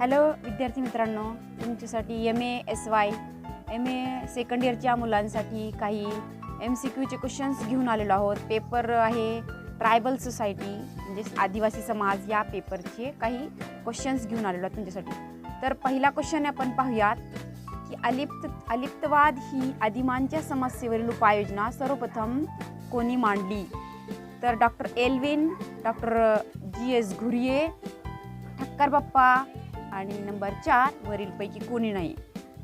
Hello विद्यार्थी मित्रांनो, तुमच्यासाठी MA सेकंड इयरच्या मुलांसाठी काही MCQचे क्वेश्चन्स घेऊन आलेलो आहोत. पेपर आहे ट्रायबल सोसायटी म्हणजे आदिवासी समाज या पेपरचे काही क्वेश्चन्स घेऊन आलेलो आहोत तुमच्यासाठी. तर पहिला क्वेश्चन आपण पाहूयात की अलिप्तवाद ही आदिमांच्या समस्येवरील उपाययोजना सर्वप्रथम कोणी मांडली? तर doctor Elwin, doctor GS Ghurye, Thakkar Bappa आणि नंबर 4 वरीलपैकी कोणी नाही.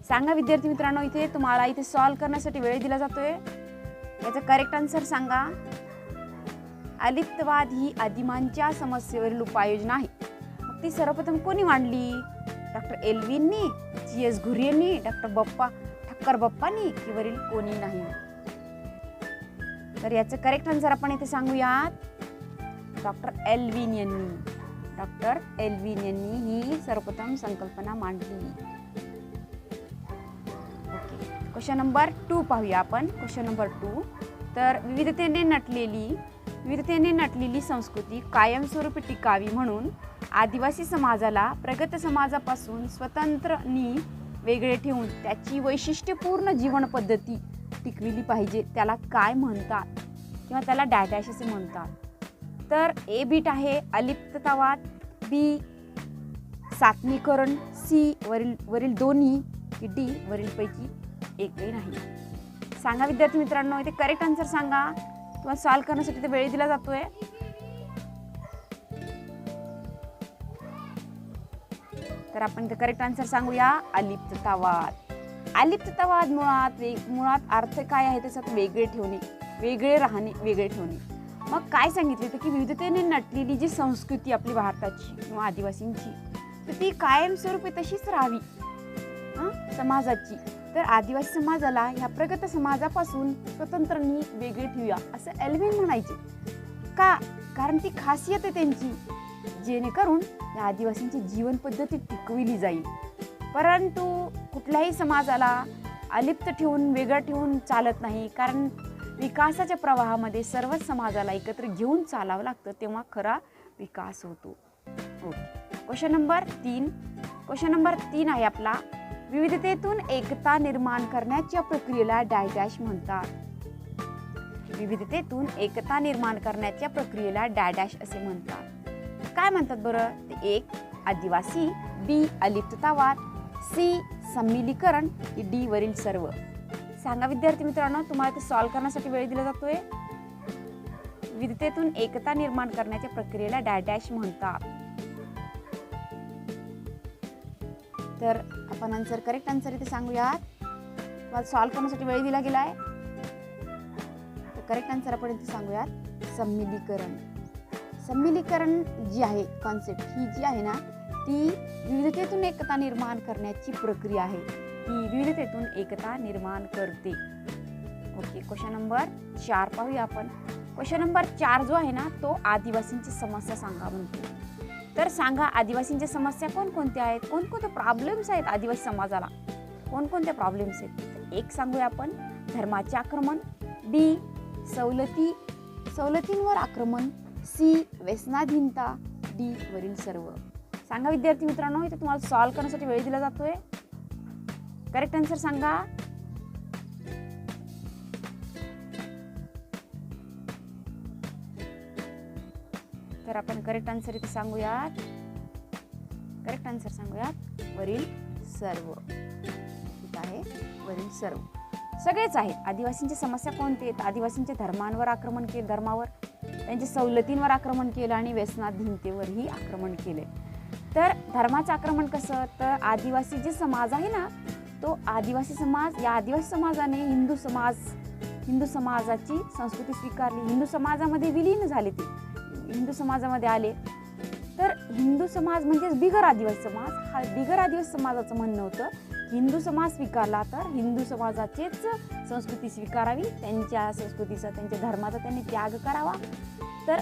सांगा विद्यार्थी मित्रांनो, इथे तुम्हाला इथे सॉल्व करण्यासाठी वेळ दिला जातोय. याचा करेक्ट आन्सर सांगा. अलिप्तवाद ही आदिमांच्या समस्येवरील उपाययोजना आहे. मग ती सर्वप्रथम कोणी मांडली? डॉक्टर एल्विननी, GS घुरियेंनी, ठक्कर बाप्पांनी की वरील कोणी नाही? तर याचं करेक्ट आन्सर आपण इथे सांगूयात. डॉक्टर एल्विन यांनी ही सर्वप्रथम संकल्पना मांडली. ओके, क्वेश्चन नंबर 2 पाहूया आपण. क्वेश्चन नंबर 2, तर विविधतेने नटलेली संस्कृती कायमस्वरूपी टिकावी म्हणून आदिवासी समाजाला प्रगत समाजापासून स्वतंत्रनी वेगळे ठेवून त्याची वैशिष्ट्यपूर्ण जीवन पद्धती टिकविली पाहिजे. त्याला काय म्हणतात किंवा त्याला डॅश असे म्हणतात? तर A बीट आहे अलिप्ततावाद, B सात्मीकरण, C वरील दोन्ही की D वरीलपैकी एकही नाही. सांगा विद्यार्थी मित्रांनो, इथे करेक्ट आन्सर सांगा. तुम्हाला सॉल्व करण्यासाठी इथे वेळ दिला जातोय. तर आपण इथे करेक्ट आन्सर सांगूया. अलिप्ततावाद मुळात अर्थ काय आहे? त्याच्यात वेगळे ठेवणे, वेगळे राहणे, वेगळे ठेवणे. मग काय सांगितले होते की विविधतेने नटलेली जी संस्कृती आपली भारताची किंवा आदिवासींची, तर ती कायमस्वरूपी तशीच राहावी समाजाची. तर आदिवासी समाजाला ह्या प्रगत समाजापासून स्वतंत्रनी वेगळे ठेवूया असं एल्विन म्हणायचे. का? कारण ती खासियत आहे त्यांची, जेणेकरून या आदिवासींची जीवन पद्धती टिकविली जाईल. परंतु कुठल्याही समाजाला अलिप्त ठेवून, वेगळं ठेवून चालत नाही. कारण विकासाच्या प्रवाहामध्ये सर्वच समाजाला एकत्र घेऊन चालावं लागतं, तेव्हा खरा विकास होतो. ओके, क्वेश्चन नंबर 3 आहे आपला. विविधतेतून एकता निर्माण करण्याच्या प्रक्रियेला डॅश म्हणतात. विविधतेतून एकता निर्माण करण्याच्या प्रक्रियेला डॅश असे म्हणतात. काय म्हणतात बरं? 1 आदिवासी, B अलिप्ततावाद, C सम्मिलीकरण, D वरील सर्व. सांगा विद्यार्थी मित्रांनो, तुम्हाला ते सॉल्व करण्यासाठी वेळ दिला जातोय. विविधतेतून एकता निर्माण करण्याच्या प्रक्रियेला डॅश म्हणतात. तर आपण करेक्ट आन्सर इथे सांगूयात. तुम्हाला सॉल्व करण्यासाठी वेळ दिला गेलाय. तर करेक्ट आन्सर आपण इथे सांगूयात सम्मिलीकरण जी आहे कॉन्सेप्ट, ही जी आहे ना, ती विविधतेतून एकता निर्माण करण्याची प्रक्रिया आहे. ती विविधतेतून एकता निर्माण करते. ओके, क्वेश्चन नंबर 4 पाहूया आपण. क्वेश्चन नंबर 4 जो आहे ना, तो आदिवासींची समस्या सांगा म्हणतो. तर सांगा आदिवासींच्या समस्या कोणकोणत्या आहेत? कोणकोणते प्रॉब्लेम्स आहेत आदिवासी समाजाला? कोणकोणत्या प्रॉब्लेम्स आहेत? 1 सांगूया आपण धर्माचे आक्रमण, B सवलतींवर आक्रमण, C व्यसनाधीनता, D वरील सर्व. सांगा विद्यार्थी मित्रांनो, इथे तुम्हाला सॉल्व करण्यासाठी वेळ दिला जातोय. करेक्ट आन्सर सांगा. तर आपण करेक्ट आन्सर इथे सांगूयात. करेक्ट आन्सर सांगूयात वरील सर्व. ठीक आहे, वरील सर्व सगळेच आहेत. आदिवासींच्या समस्या कोणते आहेत? आदिवासींच्या धर्मांवर आक्रमण केले, धर्मावर, त्यांच्या सवलतींवर आक्रमण केलं आणि व्यसनाधीनतेवरही आक्रमण केले. तर धर्माचं आक्रमण कसं? तर आदिवासी जे समाज आहे ना, तो आदिवासी समाज, या आदिवासी समाजाने हिंदू समाजाची संस्कृती स्वीकारली. हिंदू समाजामध्ये विलीन झाले, ते हिंदू समाजामध्ये आले. तर हिंदू समाज म्हणजेच बिगर आदिवासी समाज, हा बिगर आदिवासी समाजाचं म्हणणं होतं. हिंदू समाज स्वीकारला तर हिंदू समाजाचेच संस्कृती स्वीकारावी, त्यांच्या संस्कृतीचा, त्यांच्या धर्माचा त्यांनी त्याग करावा. तर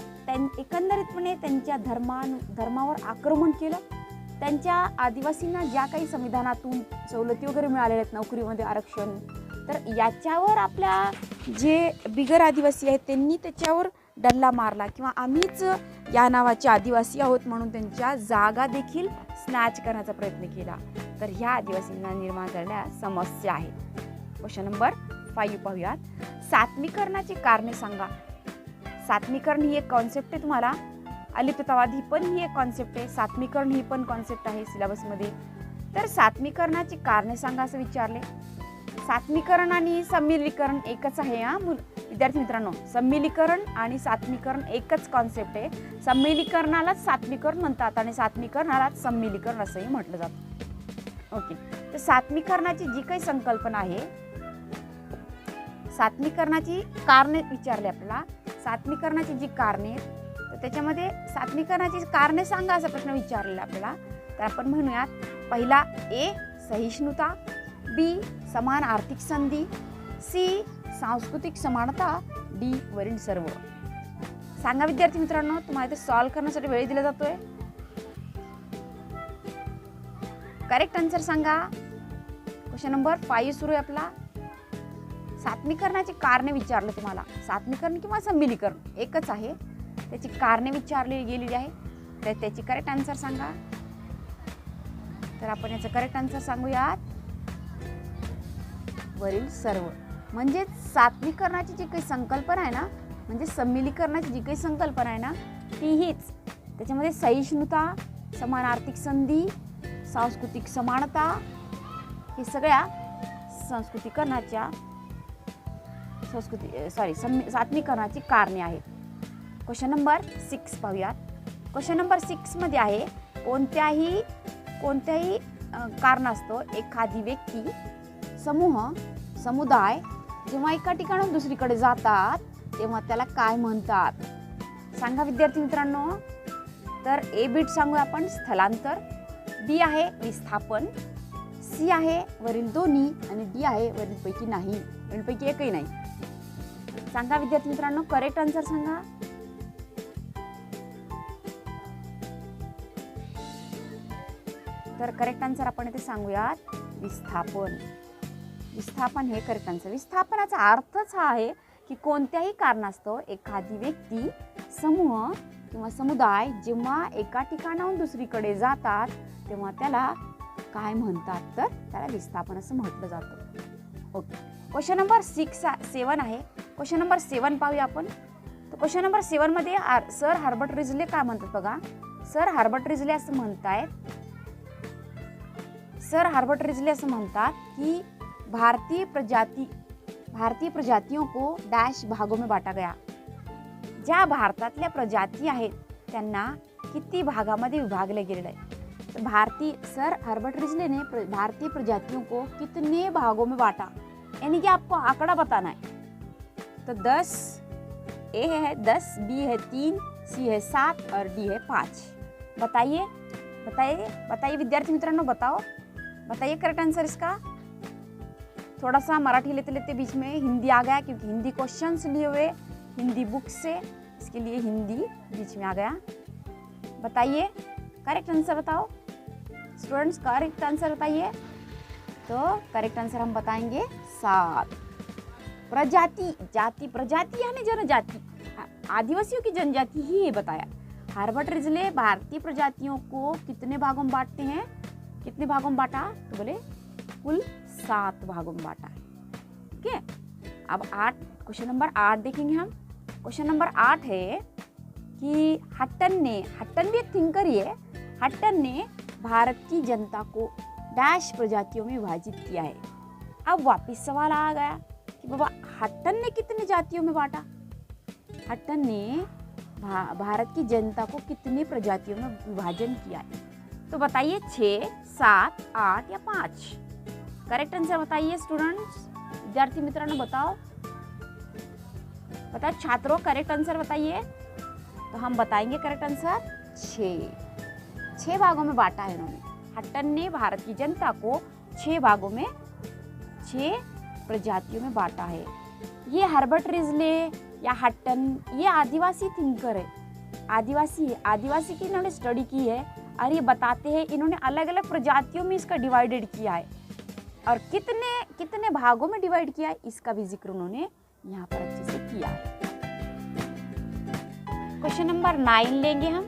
एकंदरीतपणे त्यांच्या धर्मावर आक्रमण केलं. त्यांच्या आदिवासींना ज्या काही संविधानातून सवलती वगैरे मिळालेल्या आहेत, नोकरीमध्ये आरक्षण, तर याच्यावर आपल्या जे बिगर आदिवासी आहेत त्यांनी त्याच्यावर डल्ला मारला किंवा आम्हीच या नावाचे आदिवासी आहोत म्हणून त्यांच्या जागा देखील स्नॅच करण्याचा प्रयत्न केला, तर ह्या आदिवासींना निर्माण झालेल्या समस्या आहेत. क्वेश्चन नंबर 5 पाहूयात. सात्मीकरणाची कारणे सांगा. सात्मीकरण ही एक कॉन्सेप्ट आहे, तुम्हाला अलिप्ततावाद ही पण ही एक कॉन्सेप्ट आहे, सात्मीकरण ही पण कॉन्सेप्ट आहे सिलेबसमध्ये. तर सात्मीकरणाची कारणे सांगा असं विचारले. सात्मीकरण आणि सम्मिलीकरण एकच आहे हा विद्यार्थी मित्रांनो. सम्मिलीकरण आणि सात्मीकरण एकच कॉन्सेप्ट आहे. सम्मिलीकरणालाच सात्मीकरण म्हणतात आणि सात्मीकरणालाच सम्मिलीकरण असंही म्हटलं जातं. ओके, तर सात्मीकरणाची जी काही संकल्पना आहे, सात्मीकरणाची कारणे विचारले आपल्याला. सात्मीकरणाची जी कारणे आहेत, तर त्याच्यामध्ये सात्मीकरणाची कारणे सांगा असा प्रश्न विचारलेला आपल्याला. तर आपण म्हणूयात, पहिला ए सहिष्णुता, बी समान आर्थिक संधी, सी सांस्कृतिक समानता, डी वरील सर्व. सांगा विद्यार्थी मित्रांनो, तुम्हाला इथे सॉल्व्ह करण्यासाठी वेळ दिला जातोय. करेक्ट आन्सर सांगा. क्वेश्चन नंबर 5 सुरू आहे आपला. सात्मीकरणाची कारणे विचारलं तुम्हाला. सात्मीकरण किंवा सम्मिलीकरण एकच आहे, त्याची कारणे विचारली गेलेली आहे, तर त्याची करेक्ट आन्सर सांगा. तर आपण याचं करेक्ट आन्सर सांगूयात, वरील सर्व. म्हणजे सात्मीकरणाची जी काही संकल्पना आहे ना, म्हणजे सम्मिलीकरणाची जी काही संकल्पना आहे ना, ती हीच. त्याच्यामध्ये सहिष्णुता, समान आर्थिक संधी, सांस्कृतिक समानता हे सगळ्या सात्मीकरणाची कारणे आहेत. क्वेश्चन नंबर 6 पाहूयात. क्वेश्चन नंबर 6 मध्ये आहे, कोणत्याही कारणास्तव एखादी व्यक्ती, समूह, समुदाय जेव्हा एका ठिकाणाहून दुसरीकडे जातात तेव्हा त्याला काय म्हणतात? सांगा विद्यार्थी मित्रांनो. तर ए बीट सांगूया आपण, स्थलांतर, बी आहे विस्थापन, सी आहे वरील दोन्ही आणि डी आहे वरीलपैकी नाही, वरीलपैकी एकही नाही. सांगा विद्यार्थी मित्रांनो, करेक्ट आन्सर सांगा. तर करेक्ट आन्सर आपण इथे सांगूयात, विस्थापन. विस्थापन हे करेक्ट आन्सर. विस्थापनाचा अर्थच हा आहे की कोणत्याही कारणास्तव एखादी व्यक्ती, समूह किंवा समुदाय जेव्हा एका ठिकाणाहून दुसरीकडे जातात तेव्हा त्याला काय म्हणतात? तर त्याला विस्थापन असं म्हटलं जातं. ओके, क्वेश्चन नंबर 7 आहे. क्वेश्चन नंबर 7 पाहूया आपण. तर क्वेश्चन नंबर 7 मध्ये सर हर्बर्ट रिजले काय म्हणतात बघा. सर हर्बर्ट रिजले असं म्हणतात की भारतीय प्रजातियों को डैश भागों में बांटा गया. ज्या भारतातल्या प्रजाती आहेत त्यांना किती भागामध्ये विभागले गेलेलं आहे. तो सर हर्बर्ट रिजले ने भारतीय प्रजातियों को कितने भागों में बांटा, यानी कि आपको आंकड़ा बताना है. तो 10, ए है 10, बी है 3, सी है 7 और डी है 5. बताइए विद्यार्थी मित्रांनो, बताइए करेक्ट आंसर इसका. थोड़ा सा मराठी लेते बीच में हिंदी आ गया, क्योंकि हिंदी क्वेश्चंस लिए हुए हिंदी बुक से, इसके लिए हिंदी बीच में आ गया. बताइए करेक्ट आंसर बताओ स्टूडेंट्स, करेक्ट आंसर बताइए. तो करेक्ट आंसर हम बताएंगे 7. प्रजाति यानी जनजाति, आदिवासियों की जनजाति ही ये बताया. हर्बर्ट रिजले भारतीय प्रजातियों को कितने भागों में बांटते हैं, कितने भागों में बांटा? तो बोले कुल 7 भागों में बांटा. ठीक है, अब क्वेश्चन नंबर 8 देखेंगे हम. क्वेश्चन नंबर 8 है कि हट्टन भी एक थिंकर ही है. हट्टन ने भारत की जनता को डैश प्रजातियों में विभाजित किया है. अब वापिस सवाल आ गया कि बाबा हट्टन ने कितनी जातियों में बांटा. हट्टन ने भारत की जनता को कितनी प्रजातियों में विभाजन किया है? तो बताइए 6, 7, 8 या 5. करेक्ट आंसर बताइए स्टूडेंट्स, विद्यार्थी मित्रांनो बताओ छात्रों, करेक्ट आंसर बताइए. तो हम बताएंगे करेक्ट आंसर 6 भागों में बांटा है इन्होंने. हट्टन ने भारत की जनता को 6 भागों में 6 प्रजातियों में बांटा है. ये हर्बर्ट रिजले या हट्टन ये आदिवासी थिंकर है, आदिवासी की इन्होंने स्टडी की है और ये बताते हैं इन्होंने अलग अलग प्रजातियों में इसका डिवाइडेड किया है और कितने भागों में डिवाइड किया है इसका भी जिक्र उन्होंने यहाँ पर अच्छे से किया है. क्वेश्चन नंबर 9 लेंगे हम.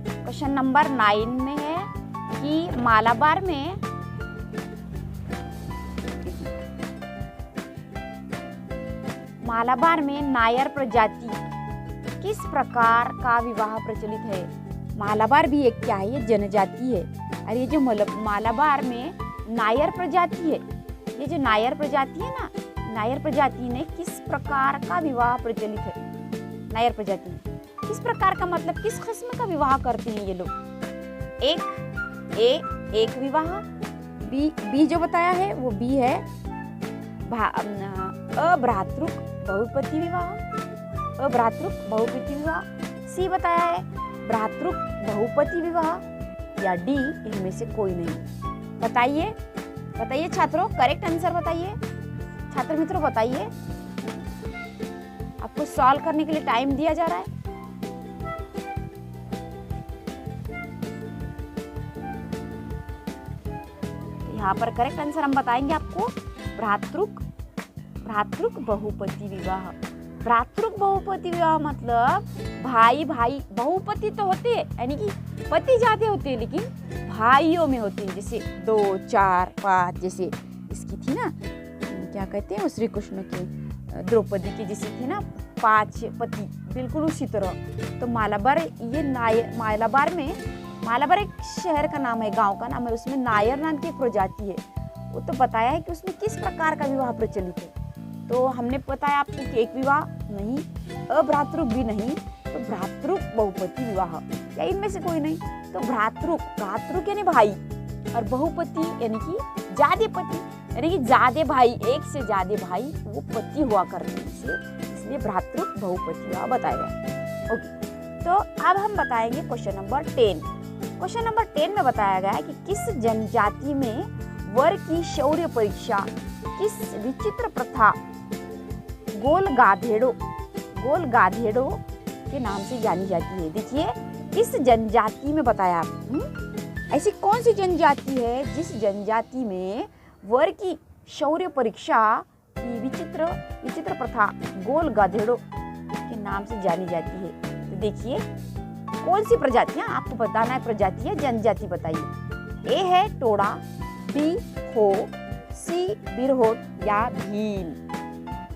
क्वेश्चन नंबर 9 में है कि मालाबार में नायर प्रजाति किस प्रकार का विवाह प्रचलित है। मालाबार भी एक क्या है, ये जनजाति है। और ये जो मालाबार में नायर प्रजाति है, ये जो नायर प्रजाति है ना, नायर प्रजाति ने किस प्रकार का विवाह प्रचलित है। नायर प्रजाति किस प्रकार का मतलब किस किस्म का विवाह करते हैं ये लोग। एक विवाह, बी जो बताया है वो बी है अभ्रातृक बहुपति विवाह, अभ्रातृक बहुपति विवाह। सी बताया है भ्रातृक बहुपति विवाह, या डी इनमें से कोई नहीं। बताइए बताइए छात्रों, करेक्ट आंसर बताइए। छात्र मित्रों बताइए, आपको सॉल्व करने के लिए टाइम दिया जा रहा है। यहाँ पर करेक्ट आंसर हम बताएंगे आपको भ्रातृक बहुपति विवाह। भ्रातृक बहुपति विवाह मतलब भाई भाई, बहुपति तो होते हैं यानी कि पति ज्यादा होते हैं लेकिन भाइयों में होते हैं, जैसे 2, 4, 5, जैसे इसकी थी ना, क्या कहते हैं, श्री कृष्ण की द्रौपदी की जैसी थी ना 5 पति, बिल्कुल उसी तरह। तो मालाबार मालाबार एक शहर का नाम है, गांव का नाम है, उसमें नायर नाम की एक प्रजाति है। वो तो बताया है कि उसमें किस प्रकार का विवाह प्रचलित है। तो हमने बताया आपको कि एक विवाह नहीं, अभ्रातृक भी नहीं, तो भ्रातृक बहुपति विवाह, या इनमें से कोई नहीं। तो भ्रातृक यानी भाई, और बहुपति यानी कि ज्यादा पति, यानी कि ज्यादा भाई, एक से ज्यादा भाई वो पति हुआ करते हैं, इसलिए भ्रातृक बहुपति विवाह बताया गया। ओके, तो अब हम बताएंगे क्वेश्चन नंबर 10। क्वेश्चन नंबर 10 में बताया गया है कि किस जनजाति में वर की शौर्य परीक्षा किस विचित्र प्रथा गोल गाधेड़ो के नाम से जानी जाती है। देखिए, इस जनजाति में बताया ऐसी कौन सी जनजाति है जिस जनजाति में वर की शौर्य परीक्षा की विचित्र प्रथा गोल गाधेड़ो के नाम से जानी जाती है। तो देखिए कौन सी प्रजातियां, आपको बताना है प्रजाति है, जनजाति बताइए। ए है टोड़ा, बी हो, सी बिरहोट, या भील।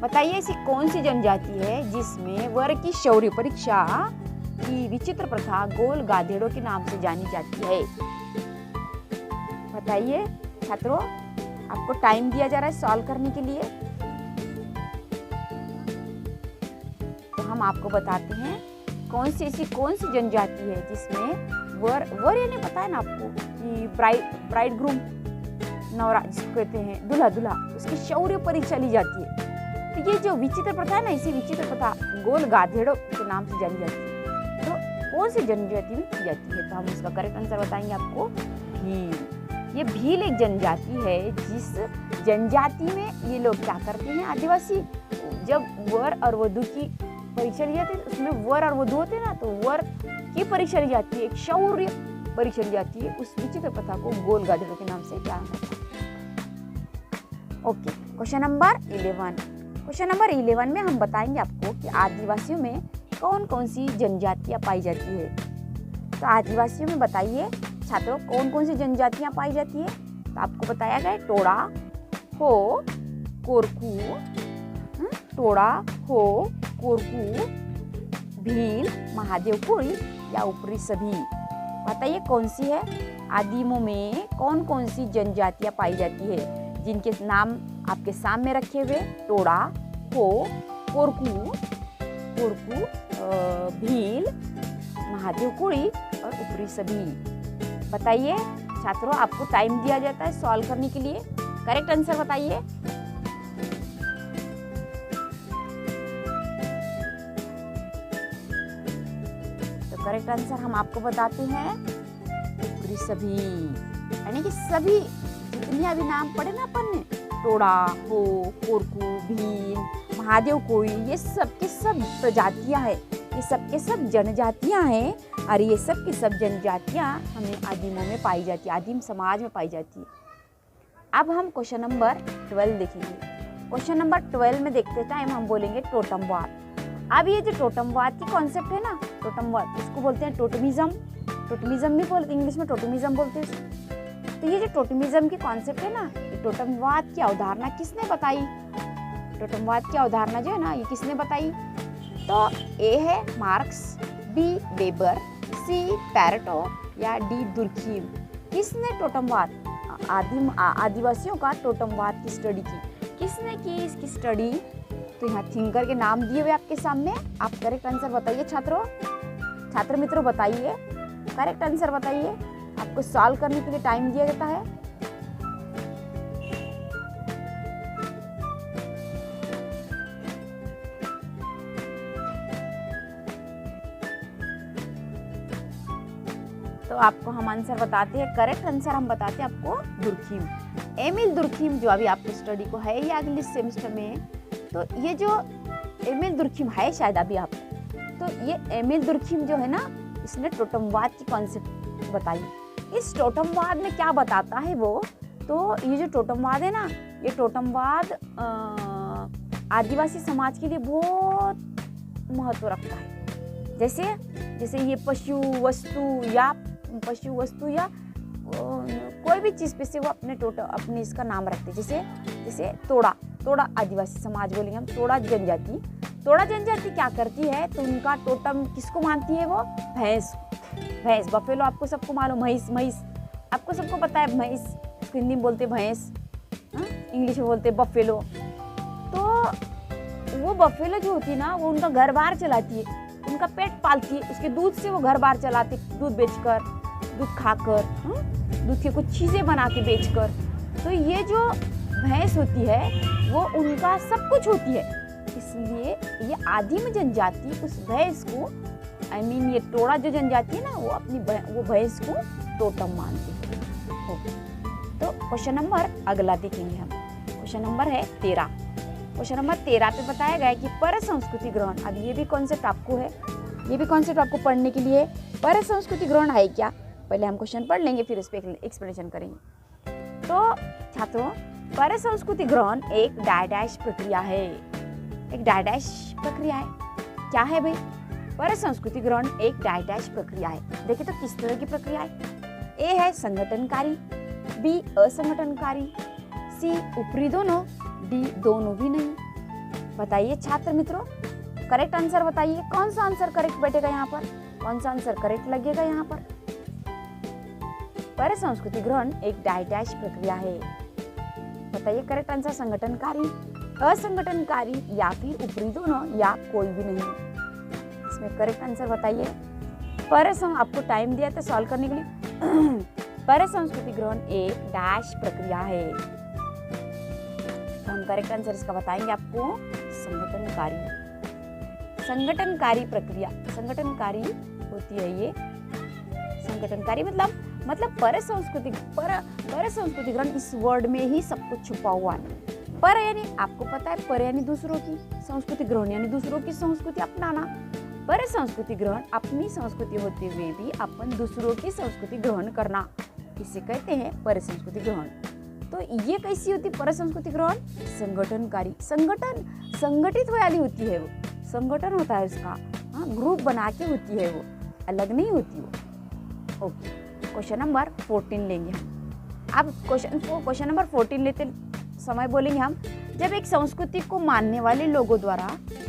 बताइए ऐसी कौन सी जनजाति है जिसमें वर की शौर्य परीक्षा की विचित्र प्रथा गोल गाधेड़ों के नाम से जानी जाती है। बताइए छात्रों, आपको टाइम दिया जा रहा है सॉल्व करने के लिए। तो हम आपको बताते हैं कौन सी जनजाति है जिसमें वर यानी पता है ना आपको कि ब्राइड ग्रूम, नौरा जिसको कहते हैं, दूल्हा, उसकी शौर्य परीक्षा ली जाती है। तो ये जो विचित्र प्रथा है ना, इसी विचित्र प्रथा गोल गाधेड़ो के नाम से जानी जाती है। तो कौन सी जनजाति में की जाती है, तो हम उसका करेक्ट आंसर बताएंगे आपको, भील। ये भील एक जनजाति है जिस जनजाति में ये लोग क्या करते हैं, आदिवासी, जब वर और वधू की परीक्षा ली जाती है, उसमें वर और वधू होते हैं ना, तो वर की परीक्षा ली जाती है, एक शौर्य परीक्षा ली जाती है, उस विचित्र प्रथा को गोल गाधेड़ो के नाम से जाना जाता है। Okay, question number 11। Question number 11 में हम बताएंगे आपको कि आदिवासियों में कौन कौन सी जनजातियां पाई जाती है। तो आदिवासियों में बताइए छात्रों, कौन कौन सी जनजातियां पाई जाती है। तो आपको बताया गया टोड़ा, हो, कोरकू, टोड़ा, हो, कोरकू, भील, महादेव कुड़ी, या ऊपरी सभी। बताइए कौन सी है। आदिमों में कौन कौन सी जनजातियां पाई जाती है, जिनके नाम आपके सामने रखे हुए टोड़ा, हो, कोरकू, भील, महादेव कुड़ी और ऊपरी सभी। बताइए छात्रों, आपको टाइम दिया जाता है सॉल्व करने के लिए। करेक्ट आंसर बताइए। तो करेक्ट आंसर हम आपको बताते हैं, ऊपरी सभी, यानी कि सभी जितने अभी नाम पढ़े ना अपन ने, टोड़ा, हो, कोरकू, भील, महादेव कुड़ी, ये सब के सब प्रजातियां हैं, ये सब के सब जनजातियां हैं, और ये सब की सब जनजातियां हमें आदिमों में पाई जाती है, आदिम समाज में पाई जाती है। अब हम क्वेश्चन नंबर 12 देखेंगे। क्वेश्चन नंबर 12 में देखते टाइम हम बोलेंगे टोटमवाद। अब ये जो टोटमवाद की कॉन्सेप्ट है ना, टोटमवाद, इसको बोलते हैं टोटमिज्म भी बोलते, इंग्लिश में टोटमिज्म बोलते हैं। तो ये जो टोटमिज्म की कॉन्सेप्ट है ना, ये टोटमवाद की अवधारणा किसने बताई? टोटमवाद की अवधारणा जो है ना, ये किसने बताई? तो ए है मार्क्स, बी वेबर, सी पैरेटो या डी दुर्खीम। किसने टोटमवाद आदिवासियों का टोटमवाद की स्टडी की? किसने की इसकी स्टडी? तो यहाँ थिंकर के नाम दिए हुए आपके सामने। आप करेक्ट आंसर बताइए छात्रों, छात्र मित्रों बताइए, करेक्ट आंसर बताइए। आपको सॉल्व करने के लिए टाइम दिया जाता है। तो आपको हम आंसर बताते हैं, करेक्ट आंसर हम बताते हैं आपको दुर्खीम, एमिल दुर्खीम, जो अभी आपको स्टडी को है या अगले सेमेस्टर में। तो ये जो एमिल दुर्खीम है शायद अभी आप, तो ये एमिल दुर्खीम जो है ना, इसने टोटमवाद की कॉन्सेप्ट बताई। इस टोटमवाद में क्या बताता है वो? तो ये जो टोटमवाद है ना, ये टोटमवाद आदिवासी समाज के लिए बहुत महत्व रखता है। जैसे ये पशु वस्तु या कोई भी चीज पे से वो अपने इसका नाम रखते हैं। जैसे तोड़ा आदिवासी समाज बोलेंगे हम, तोड़ा जनजाति क्या करती है? तो उनका टोटम किसको मानती है वो? भैंस। बफेलो आपको सबको मालूम, महिष आपको सबको पता है, महिष उसको हिंदी में बोलते भैंस, इंग्लिश में बोलते बफेलो। तो वो बफेलो जो होती है ना, वो उनका घर बार चलाती है, उनका पेट पालती है, उसके दूध से वो घर बार चलाते, दूध बेचकर, दूध खाकर, दूध की कुछ चीजें बना के बेचकर। तो ये जो भैंस होती है वो उनका सब कुछ होती है। इसलिए ये आदिम जनजाति उस भैंस को, ये टोड़ा जो जनजाति है ना, वो भैंस को टोटम मानती है। तो क्वेश्चन नंबर अगला देखेंगे हम। क्वेश्चन नंबर है 13। क्वेश्चन नंबर 13 पे बताया गया है कि पर संस्कृति ग्रहण। अब ये भी कॉन्सेप्ट आपको है, ये भी कॉन्सेप्ट आपको पढ़ने के लिए। पर संस्कृति ग्रहण है क्या? पहले हम क्वेश्चन पढ़ लेंगे, फिर इस पे एक्सप्लेनेशन करेंगे। तो छात्रों, पर संस्कृति ग्रहण एक डायडैश प्रक्रिया है। एक डायडैश प्रक्रिया है। क्या है भाई? पर संस्कृति ग्रहण एक डायडैश प्रक्रिया है। देखिए तो किस तरह की प्रक्रिया है? ए है संगठनकारी, बी असंगठनकारी, सी ऊपरी दोनों, डी दोनों भी नहीं। बताइए छात्र मित्रों, करेक्ट आंसर बताइए। कौन सा आंसर करेक्ट बैठेगा यहाँ पर? कौन सा आंसर करेक्ट लगेगा यहाँ पर? पर संस्कृति ग्रहण एक डायडैश प्रक्रिया है। बताइए करेक्ट आंसर संगठनकारी, असंगठनकारी या फिर ऊपरी दोनों या कोई भी नहीं। इसमें करेक्ट आंसर बताइए। आपको टाइम दिया था सॉल्व करने के लिए। पर संस्कृति ग्रहण एक डैश प्रक्रिया है। तो हम करेक्ट आंसर इसका बताएंगे आपको, संगठनकारी प्रक्रिया। संगठनकारी होती है ये, संगठनकारी मतलब पर संस्कृति ग्रहण, इस वर्ड में ही सब कुछ छुपा हुआ है। पर यानी आपको पता है, पर यानी दूसरों की संस्कृति, ग्रहण यानी दूसरों की संस्कृति अपनाना। पर संस्कृति ग्रहण अपनी संस्कृति होते हुए भी अपन दूसरों की संस्कृति ग्रहण करना, इसे कहते हैं पर संस्कृति ग्रहण। तो ये कैसी होती पर संस्कृति ग्रहण? संगठनकारी, संगठित वाली होती है वो, संगठन होता है उसका, ग्रुप बना के होती है वो, अलग नहीं होती वो। ओके, क्वेश्चन नंबर 14 लेंगे हम। अब क्वेश्चन नंबर 14 लेते समय बोलेंगे हम, जब एक संस्कृति को मानने वाले लोगों द्वारा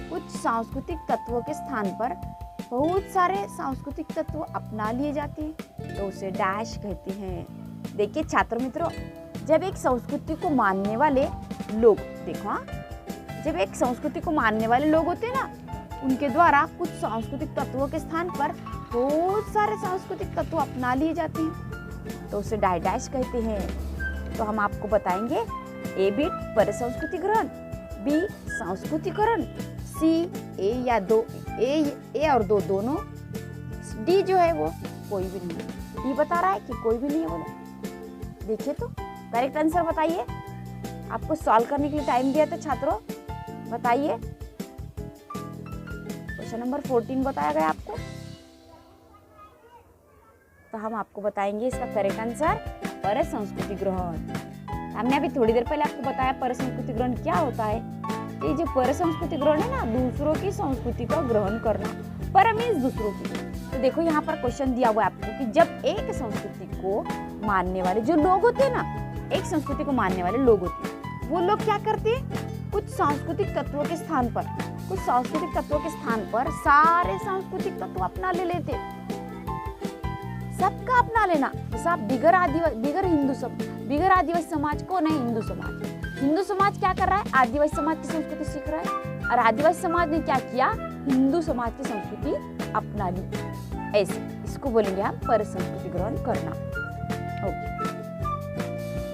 कुछ सांस्कृतिक तत्वों के स्थान पर बहुत सारे सांस्कृतिक तत्व अपना लिए जाते हैं तो उसे डैश कहते हैं। देखिए छात्र मित्रों, जब एक संस्कृति को मानने वाले लोग, देखो जब एक संस्कृति को मानने वाले लोग होते हैं ना, उनके द्वारा कुछ सांस्कृतिक तत्वों के स्थान पर बहुत सारे सांस्कृतिक तत्व अपना लिए जाते हैं तो उसे डैश कहते हैं। तो हम आपको बताएंगे, ए बिट पर संस्कृति ग्रहण, बी सांस्कृतिकरण, सी ए और दो दोनों, डी जो है वो कोई भी नहीं। डी बता रहा है कि कोई भी नहीं है बोले। देखिए तो करेक्ट आंसर बताइए। आपको सॉल्व करने के लिए टाइम दिया था छात्रों, बताइए। क्वेश्चन नंबर 14 बताया गया आपको, तो हम आपको बताएंगे इसका करेक्ट आंसर पर संस्कृति ग्रहण। हमने अभी थोड़ी देर पहले आपको बताया पर संस्कृति ग्रहण क्या होता है। ये जो पर संस्कृति ग्रहण है ना, दूसरों की संस्कृति का ग्रहण करना। पर मीन्स दूसरों की। तो देखो यहाँ पर क्वेश्चन दिया हुआ है आपको कि जब एक संस्कृति को मानने वाले जो लोग होते हैं ना, एक संस्कृति को मानने वाले लोग होते हैं, वो लोग क्या करते हैं, कुछ सांस्कृतिक तत्वों के स्थान पर सारे सांस्कृतिक तत्व अपना ले लेते, सबका अपना लेना। जैसे आप बिगर आदिवासी समाज को नहीं, हिंदू समाज क्या कर रहा है, आदिवासी समाज की संस्कृति सीख रहा है, और आदिवासी समाज ने क्या किया, हिंदू समाज की संस्कृति अपना ली। ऐसे इसको बोलेंगे हम पर संस्कृति ग्रहण करना। ओके,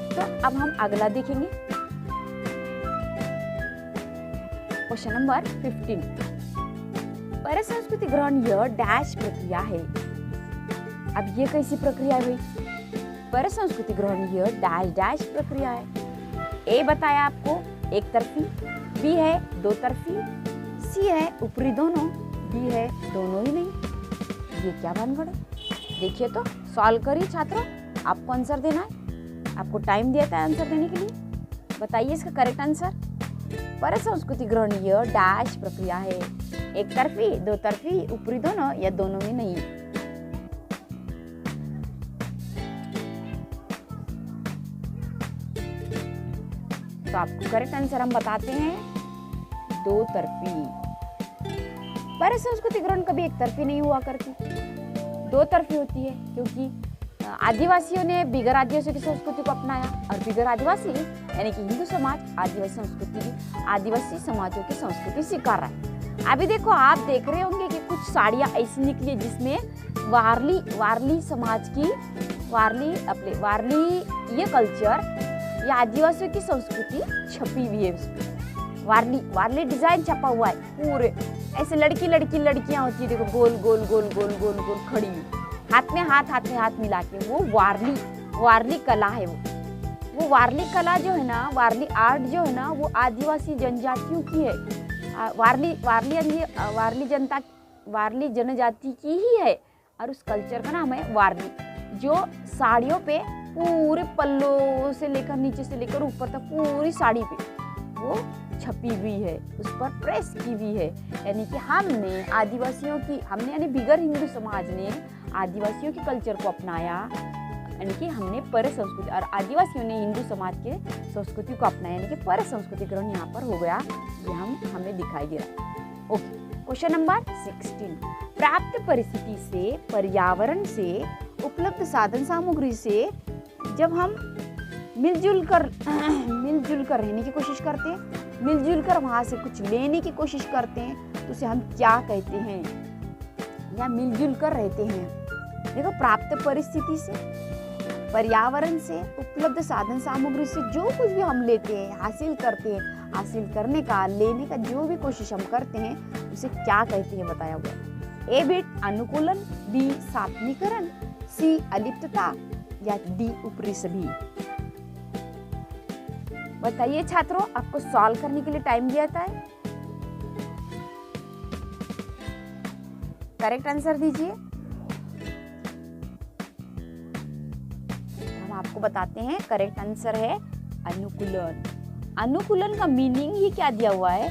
तो अब हम अगला देखेंगे, क्वेश्चन नंबर 15। पर संस्कृति ग्रहण यह डैश प्रक्रिया है। अब ये कैसी प्रक्रिया है भाई, पर संस्कृति ग्रहण यह डैश डैश प्रक्रिया है। ए बताया आपको एक तरफी, बी है दो तरफी, सी है ऊपरी दोनों, डी है दोनों ही नहीं। ये क्या भानगढ़ है, देखिए तो सॉल्व करिए छात्रों, आपको आंसर देना है, आपको टाइम दिया था आंसर देने के लिए। बताइए इसका करेक्ट आंसर। पर संस्कृति ग्रहण यह डैश प्रक्रिया है, एक तरफी, दो तरफी, ऊपरी दोनों या दोनों में नहीं। तो आपको करेक्ट आंसर हम बताते हैं, दो तरफी। पर संस्कृति ग्रहण कभी एक तरफी नहीं हुआ करती, दो तरफी होती है, क्योंकि आदिवासियों ने बिगर आदिवासियों की संस्कृति को अपनाया, और बिगर आदिवासी यानी कि हिंदू समाज आदिवासी समाजों की संस्कृति स्वीकार रहा है। अभी देखो, आप देख रहे होंगे कि कुछ साड़ियाँ ऐसी निकली जिसमें वारली समाज की वारली ये कल्चर, ये आदिवासियों की संस्कृति छपी हुई है उसमें। वारली डिजाइन छपा हुआ है पूरे, ऐसे लड़कियां होती है, देखो गोल गोल गोल गोल गोल गोल खड़ी, हाथ में हाथ मिला के, वो वारली कला है। वो वारली कला जो है ना, वारली आर्ट जो है ना, वो आदिवासी जनजातियों की है। वारली जनजाति की ही है, और उस कल्चर का नाम है वारली, जो साड़ियों पे पूरे पल्लों से लेकर नीचे से लेकर ऊपर तक पूरी साड़ी पे वो छपी हुई है, उस पर प्रेस की हुई है। यानी कि हमने यानी बिगर हिंदू समाज ने आदिवासियों की कल्चर को अपनाया, यानी कि हमने पर संस्कृति, और आदिवासियों ने हिंदू समाज के संस्कृति को अपनाया, यानी कि पर संस्कृति ग्रहण यहाँ पर हो गया, ये हमें दिखाई दे रहा है। Okay, question number 16। प्राप्त परिस्थिति से, पर्यावरण से, उपलब्ध साधन सामग्री से जब हम मिलजुल कर रहने की कोशिश करते हैं, मिलजुल कर वहां से कुछ लेने की कोशिश करते हैं, तो उसे हम क्या कहते हैं, या मिलजुल कर रहते हैं। देखो, प्राप्त परिस्थिति से, पर्यावरण से, उपलब्ध साधन सामग्री से जो कुछ भी हम लेते हैं, हासिल करते हैं, हासिल करने का, लेने का जो भी कोशिश हम करते हैं, उसे क्या कहते हैं बताया हुआ। ए बिट अनुकूलन, बी सात्मीकरण, सी अलिप्तता, या डी ऊपरी सभी। बताइए छात्रों, आपको सॉल्व करने के लिए टाइम दिया था, करेक्ट आंसर दीजिए। हम आपको बताते हैं, करेक्ट आंसर है अनुकूलन। अनुकूलन का मीनिंग ही क्या दिया हुआ है,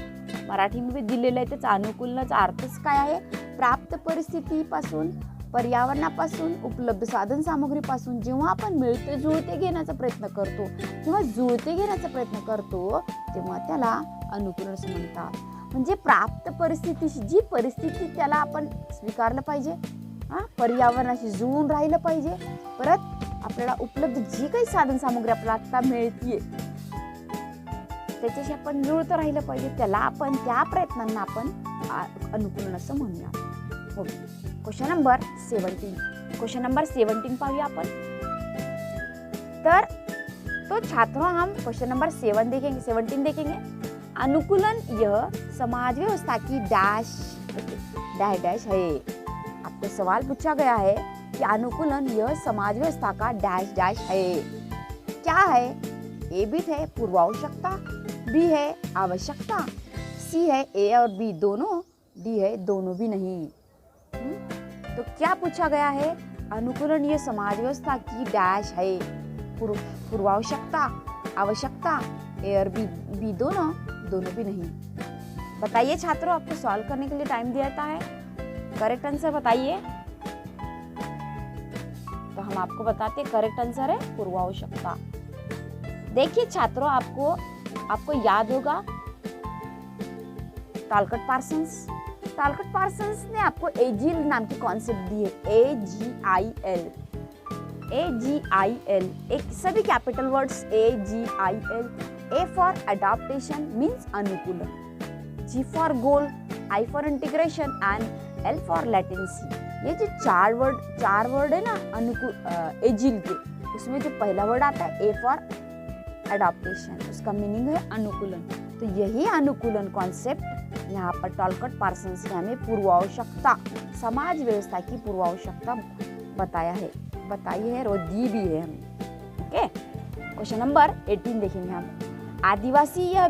मराठी मध्ये दिलेलं आहे, त्याचा अनुकूलनाचा अर्थच काय आहे, प्राप्त परिस्थितीपासून, पर्यावरणापासून, उपलब्ध साधन सामग्रीपासून जेव्हा आपण मिळते जुळते घेण्याचा प्रयत्न करतो किंवा जुळते घेण्याचा प्रयत्न करतो, तेव्हा त्याला अनुकूलन असं म्हणतात। म्हणजे प्राप्त परिस्थितीशी, जी परिस्थिती त्याला आपण स्वीकारलं पाहिजे, पर्यावरणाशी जुळून राहिलं पाहिजे, परत आपल्याला उपलब्ध जी काही साधन सामग्री आपल्याला आता मिळतीये त्याच्याशी आपण जुळत राहिलं पाहिजे, त्याला आपण, त्या प्रयत्नांना आपण अनुकूलन असं म्हणूया। Okay, question number 17। Question number 17 पाहूया आपण। तो छात्रों, हम क्वेश्चन नंबर 17 देखेंगे। अनुकूलन यह समाज व्यवस्था की डैश डैश है। आपको सवाल पूछा गया है कि अनुकूलन यह समाज व्यवस्था का डैश डैश है, क्या है। ए बिट है पूर्वावश्यकता, बी है आवश्यकता, सी है ए और बी दोनों, डी है दोनों भी नहीं। तो क्या पूछा गया है, अनुकूलन ये समाज व्यवस्था की डैश है, पूर्वावश्यकता, आवश्यकता, ए और बी दोनों भी नहीं। बताइए छात्रों, आपको सॉल्व करने के लिए टाइम दिया जाता है, करेक्ट आंसर बताइए। तो हम आपको बताते करेक्ट आंसर है पूर्व आवश्यकता। देखिए छात्रों, आपको याद होगा टालकट पार्सन्स। टालकट पार्सन्स ने आपको एजिल नाम की कॉन्सेप्ट दी है, AGIL। AGIL एक सभी capital words AGIL। A for adaptation means अनुकूलन, G for goal, I for integration and L for latency. ये जो चार वर्ड है ना एजिल के, उसमें जो पहला वर्ड आता है A फॉर अडॉप्टेशन, उसका मीनिंग है अनुकूलन। तो यही अनुकूलन कॉन्सेप्ट यहाँ पर टालकट पार्सन्स ने हमें पूर्वावश्यकता, समाज व्यवस्था की पूर्वावश्यकता बताई है और दी भी है हमें। ओके, क्वेश्चन नंबर 18 देखेंगे हम। आदिवासी यह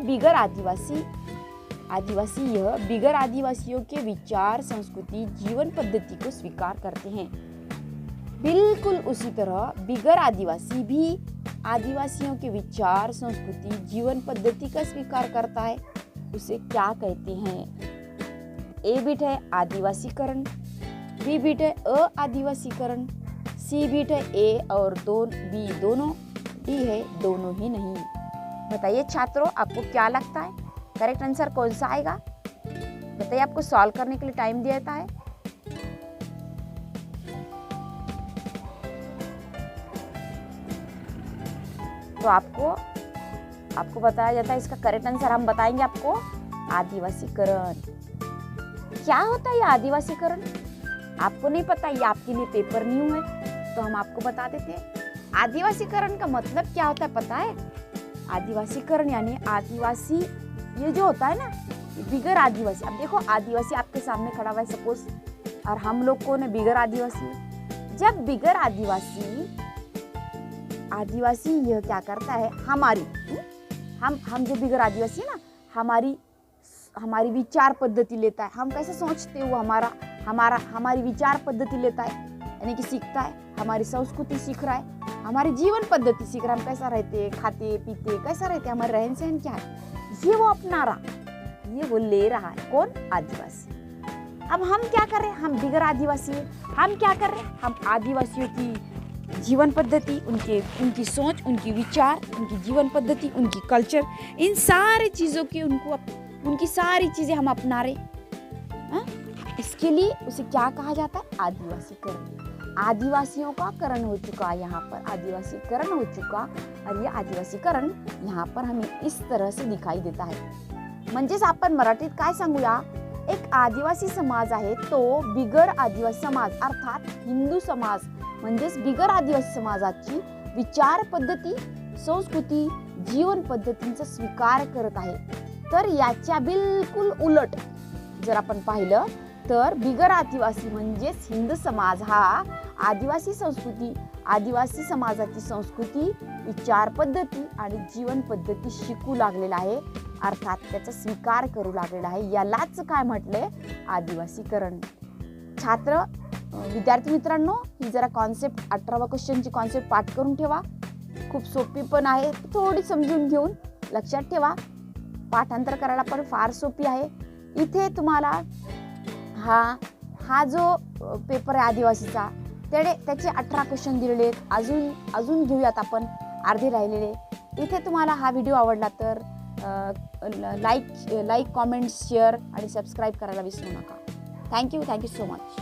बिगर आदिवासियों के विचार, संस्कृति, जीवन पद्धति को स्वीकार करते हैं। बिल्कुल उसी तरह बिगर आदिवासी भी आदिवासियों के विचार, संस्कृति, जीवन पद्धति का स्वीकार करता है। उसे क्या कहते हैं? ए बिट है आदिवासीकरण, बी बिट है अआदिवासीकरण, सी बिट है ए और बी दोनों, डी है दोनों ही नहीं। बताइए छात्रों, आपको क्या लगता है करेक्ट आंसर कौन सा आएगा? बताइए, आपको सॉल्व करने के लिए टाइम दिया जाता है। तो आपको बताया जाता है इसका करेक्ट आंसर, हम बताएंगे आपको आदिवासीकरण। क्या होता है ये आदिवासीकरण? आपको नहीं पता, ये आपके लिए पेपर न्यू है, तो हम आपको बता देते हैं। आदिवासीकरण का मतलब क्या होता है पता है? आदिवासीकरण यानी आदिवासी, ये जो होता है ना, बिगर आदिवासी। अब देखो, आदिवासी आपके सामने खड़ा हुआ है सपोज, और हम लोग कौन है? बिगर आदिवासी। जब बिगर आदिवासी यह क्या करता है, हमारी हम जो बिगर आदिवासी है ना, हमारी विचार पद्धति लेता है। हम कैसे सोचते हैं वो हमारी विचार पद्धति लेता है, यानी कि सीखता है। हमारी संस्कृति सीख रहा है, हमारी जीवन पद्धति सीख रहा है। हम कैसा रहते, खाते पीते, कैसा रहते, हमारे रहन सहन क्या है, ये वो अपना रहा, ये वो ले रहा है। कौन? आदिवासी। अब हम क्या कर रहे हैं? हम बिगर आदिवासी है। हम क्या कर रहे हैं? हम आदिवासियों की जीवन पद्धति, उनकी सोच, उनकी विचार, उनकी जीवन पद्धति, उनकी कल्चर, इन सारी चीज़ों की उनकी सारी चीज़ें हम अपना रहे हैं। इसके लिए उसे क्या कहा जाता है? आदिवासीकरण। आदिवासियों का करण हो चुका, यहाँ पर आदिवासीकरण हो चुका। और ये आदिवासीकरण यहाँ पर हमें इस तरह से दिखाई देता है। म्हणजेच आपण मराठीत काय सांगूया, एक आदिवासी समाज आहे, तो बिगर आदिवासी समाज अर्थात हिंदू समाज म्हणजेच बिगर आदिवासी समाजाची विचार पद्धती, संस्कृती, जीवन पद्धतींचा स्वीकार करत आहे। तर याच्या बिलकुल उलट जर आपण पाहिलं तर बिगर आदिवासी म्हणजेच हिंदू समाज हा आदिवासी संस्कृती, आदिवासी समाजाची संस्कृती, विचार पद्धती आणि जीवन पद्धती शिकू लागलेला आहे, अर्थात त्याचा स्वीकार करू लागलेला आहे। यालाच काय म्हटले? आदिवासीकरण। छात्र विद्यार्थी मित्रांनो, ही जरा कॉन्सेप्ट 18वा क्वेश्चनची कॉन्सेप्ट पाठ करून ठेवा। खूप सोपी पण आहे, थोडी समजून घेऊन लक्षात ठेवा। पाठांतर करायला पण फार सोपी आहे। इथे तुम्हाला हा जो पेपर आहे आदिवासीचा, त्याचे 18 क्वेश्चन दिलेले आहेत। अजून घेऊयात आपण अर्धे राहिलेले। इथे तुम्हाला हा व्हिडिओ आवडला तर लाईक, कमेंट, शेअर आणि सबस्क्राईब करायला विसरू नका। Thank you so much.